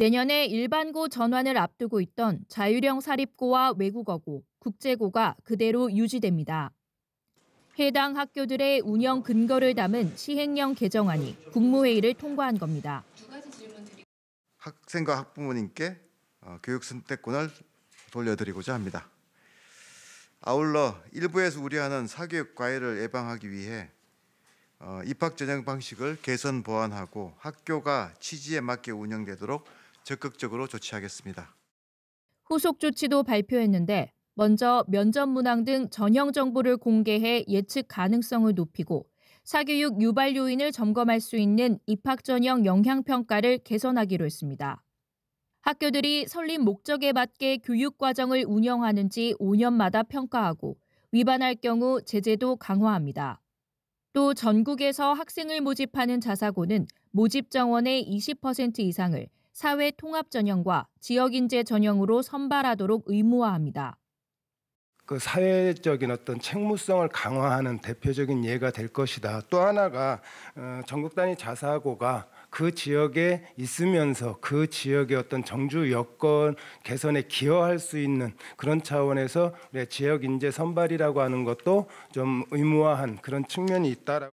내년에 일반고 전환을 앞두고 있던 자율형 사립고와 외국어고, 국제고가 그대로 유지됩니다. 해당 학교들의 운영 근거를 담은 시행령 개정안이 국무회의를 통과한 겁니다. 학생과 학부모님께 교육 선택권을 돌려드리고자 합니다. 아울러 일부에서 우려하는 사교육 과외를 예방하기 위해 입학 전형 방식을 개선 보완하고 학교가 취지에 맞게 운영되도록 적극적으로 조치하겠습니다. 후속 조치도 발표했는데 먼저 면접 문항 등 전형 정보를 공개해 예측 가능성을 높이고 사교육 유발 요인을 점검할 수 있는 입학 전형 영향평가를 개선하기로 했습니다. 학교들이 설립 목적에 맞게 교육 과정을 운영하는지 5년마다 평가하고 위반할 경우 제재도 강화합니다. 또 전국에서 학생을 모집하는 자사고는 모집 정원의 20% 이상을 사회 통합 전형과 지역 인재 전형으로 선발하도록 의무화합니다. 그 사회적인 어떤 책무성을 강화하는 대표적인 예가 될 것이다. 또 하나가 전국 단위 자사고가 그 지역에 있으면서 그 지역의 어떤 정주 여건 개선에 기여할 수 있는 그런 차원에서 지역 인재 선발이라고 하는 것도 좀 의무화한 그런 측면이 있다라고.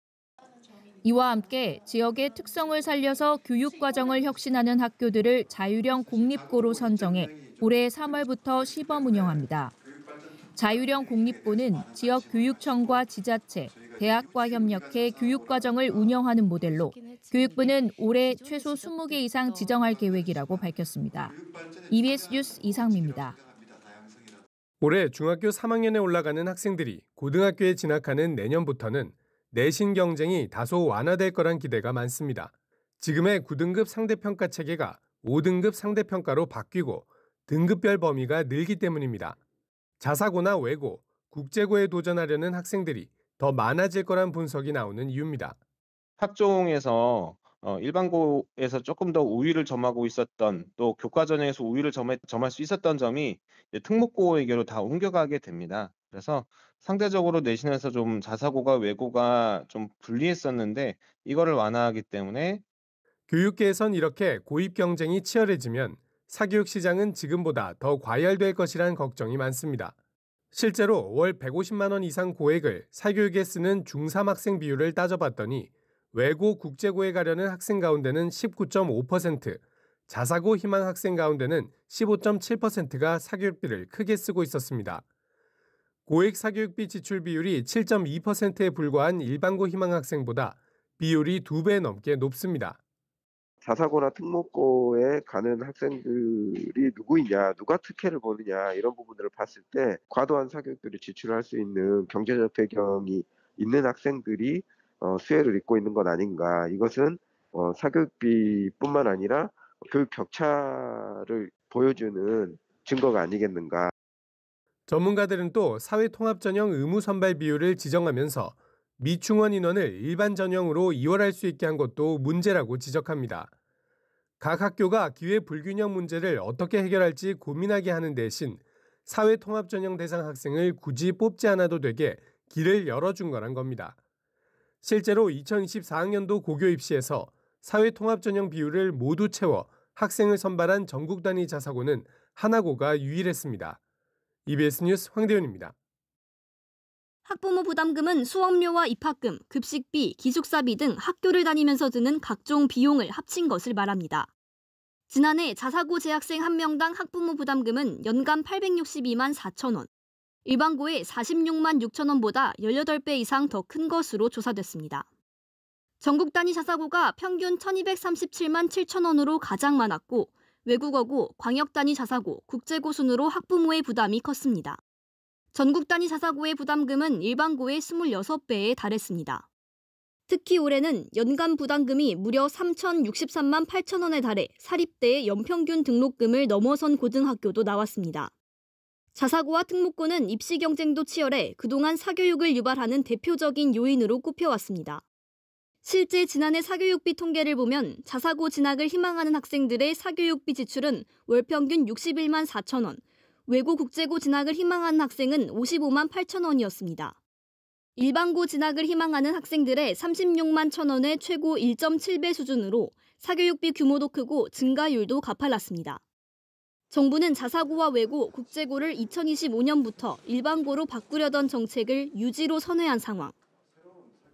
이와 함께 지역의 특성을 살려서 교육 과정을 혁신하는 학교들을 자율형 공립고로 선정해 올해 3월부터 시범 운영합니다. 자율형 공립고는 지역 교육청과 지자체, 대학과 협력해 교육 과정을 운영하는 모델로 교육부는 올해 최소 20개 이상 지정할 계획이라고 밝혔습니다. EBS 뉴스 이상미입니다. 올해 중학교 3학년에 올라가는 학생들이 고등학교에 진학하는 내년부터는 내신 경쟁이 다소 완화될 거란 기대가 많습니다. 지금의 9등급 상대평가 체계가 5등급 상대평가로 바뀌고 등급별 범위가 늘기 때문입니다. 자사고나 외고, 국제고에 도전하려는 학생들이 더 많아질 거란 분석이 나오는 이유입니다. 학종에서 일반고에서 조금 더 우위를 점하고 있었던 또 교과 전형에서 우위를 점할 수 있었던 점이 특목고에게로 다 옮겨가게 됩니다. 그래서 상대적으로 내신에서 좀 자사고가 외고가 좀 불리했었는데 이거를 완화하기 때문에 교육계에선 이렇게 고입 경쟁이 치열해지면 사교육 시장은 지금보다 더 과열될 것이란 걱정이 많습니다. 실제로 월 150만 원 이상 고액을 사교육에 쓰는 중3 학생 비율을 따져봤더니 외고 국제고에 가려는 학생 가운데는 19.5%, 자사고 희망 학생 가운데는 15.7%가 사교육비를 크게 쓰고 있었습니다. 고액 사교육비 지출 비율이 7.2%에 불과한 일반고 희망 학생보다 비율이 2배 넘게 높습니다. 자사고나 특목고에 가는 학생들이 누구이냐, 누가 특혜를 보느냐 이런 부분들을 봤을 때 과도한 사교육비를 지출할 수 있는 경제적 배경이 있는 학생들이 수혜를 입고 있는 것 아닌가. 이것은 사교육비뿐만 아니라 교육 격차를 보여주는 증거가 아니겠는가. 전문가들은 또 사회통합전형 의무 선발 비율을 지정하면서 미충원 인원을 일반 전형으로 이월할 수 있게 한 것도 문제라고 지적합니다. 각 학교가 기회 불균형 문제를 어떻게 해결할지 고민하게 하는 대신 사회통합전형 대상 학생을 굳이 뽑지 않아도 되게 길을 열어준 거란 겁니다. 실제로 2024학년도 고교 입시에서 사회통합전형 비율을 모두 채워 학생을 선발한 전국 단위 자사고는 하나고가 유일했습니다. EBS 뉴스 황대윤입니다. 학부모 부담금은 수업료와 입학금, 급식비, 기숙사비 등 학교를 다니면서 드는 각종 비용을 합친 것을 말합니다. 지난해 자사고 재학생 1명당 학부모 부담금은 연간 862만 4천 원, 일반고의 46만 6천 원보다 18배 이상 더 큰 것으로 조사됐습니다. 전국 단위 자사고가 평균 1237만 7천 원으로 가장 많았고 외국어고, 광역 단위 자사고, 국제고 순으로 학부모의 부담이 컸습니다. 전국 단위 자사고의 부담금은 일반고의 26배에 달했습니다. 특히 올해는 연간 부담금이 무려 3,063만 8천 원에 달해 사립대의 연평균 등록금을 넘어선 고등학교도 나왔습니다. 자사고와 특목고는 입시 경쟁도 치열해 그동안 사교육을 유발하는 대표적인 요인으로 꼽혀왔습니다. 실제 지난해 사교육비 통계를 보면 자사고 진학을 희망하는 학생들의 사교육비 지출은 월 평균 61만 4천 원, 외고 국제고 진학을 희망하는 학생은 55만 8천 원이었습니다. 일반고 진학을 희망하는 학생들의 36만 천 원의 최고 1.7배 수준으로 사교육비 규모도 크고 증가율도 가팔랐습니다. 정부는 자사고와 외고, 국제고를 2025년부터 일반고로 바꾸려던 정책을 유지로 선회한 상황.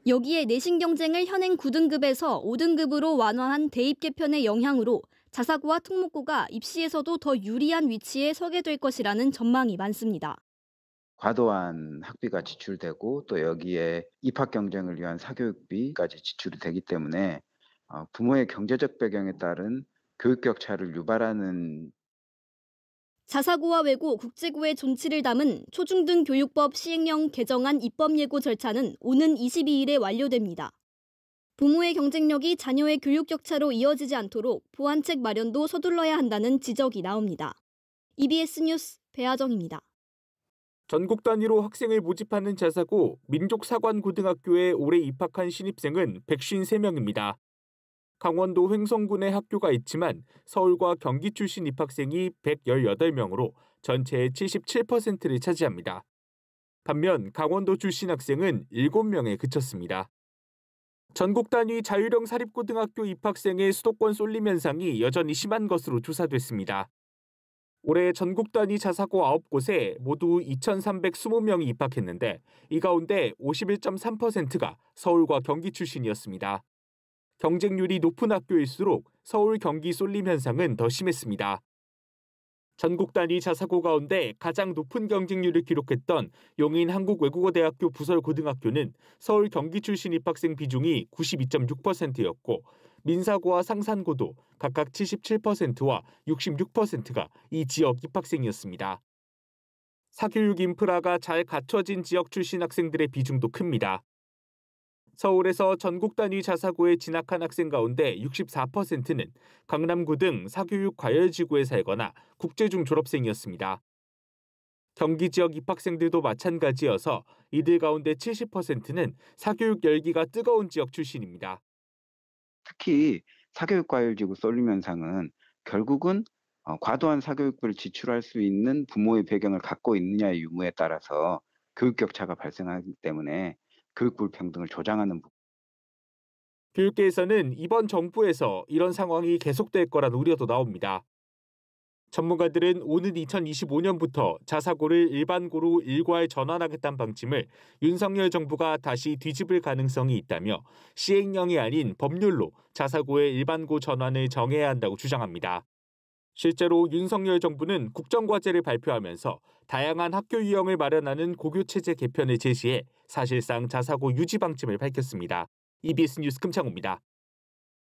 여기에 내신 경쟁을 현행 9등급에서 5등급으로 완화한 대입 개편의 영향으로 자사고와 특목고가 입시에서도 더 유리한 위치에 서게 될 것이라는 전망이 많습니다. 과도한 학비가 지출되고 또 여기에 입학 경쟁을 위한 사교육비까지 지출이 되기 때문에 부모의 경제적 배경에 따른 교육 격차를 유발하는 자사고와 외고, 국제고의 존치를 담은 초중등 교육법 시행령 개정안 입법 예고 절차는 오는 22일에 완료됩니다. 부모의 경쟁력이 자녀의 교육 격차로 이어지지 않도록 보완책 마련도 서둘러야 한다는 지적이 나옵니다. EBS 뉴스 배아정입니다. 전국 단위로 학생을 모집하는 자사고 민족사관고등학교에 올해 입학한 신입생은 153명입니다. 강원도 횡성군에 학교가 있지만 서울과 경기 출신 입학생이 118명으로 전체의 77%를 차지합니다. 반면 강원도 출신 학생은 7명에 그쳤습니다. 전국 단위 자율형 사립고등학교 입학생의 수도권 쏠림 현상이 여전히 심한 것으로 조사됐습니다. 올해 전국 단위 자사고 9곳에 모두 2,320명이 입학했는데 이 가운데 51.3%가 서울과 경기 출신이었습니다. 경쟁률이 높은 학교일수록 서울, 경기 쏠림 현상은 더 심했습니다. 전국 단위 자사고 가운데 가장 높은 경쟁률을 기록했던 용인 한국외국어대학교 부설고등학교는 서울, 경기 출신 입학생 비중이 92.6%였고 민사고와 상산고도 각각 77%와 66%가 이 지역 입학생이었습니다. 사교육 인프라가 잘 갖춰진 지역 출신 학생들의 비중도 큽니다. 서울에서 전국 단위 자사고에 진학한 학생 가운데 64%는 강남구 등 사교육 과열지구에 살거나 국제중 졸업생이었습니다. 경기 지역 입학생들도 마찬가지여서 이들 가운데 70%는 사교육 열기가 뜨거운 지역 출신입니다. 특히 사교육 과열지구 쏠림 현상은 결국은 과도한 사교육비를 지출할 수 있는 부모의 배경을 갖고 있느냐의 유무에 따라서 교육 격차가 발생하기 때문에 교육 불평등을 조장하는 부분. 교육계에서는 이번 정부에서 이런 상황이 계속될 거란 우려도 나옵니다. 전문가들은 오는 2025년부터 자사고를 일반고로 일괄 전환하겠다는 방침을 윤석열 정부가 다시 뒤집을 가능성이 있다며 시행령이 아닌 법률로 자사고의 일반고 전환을 정해야 한다고 주장합니다. 실제로 윤석열 정부는 국정과제를 발표하면서 다양한 학교 유형을 마련하는 고교체제 개편을 제시해 사실상 자사고 유지 방침을 밝혔습니다. EBS 뉴스 금창호입니다.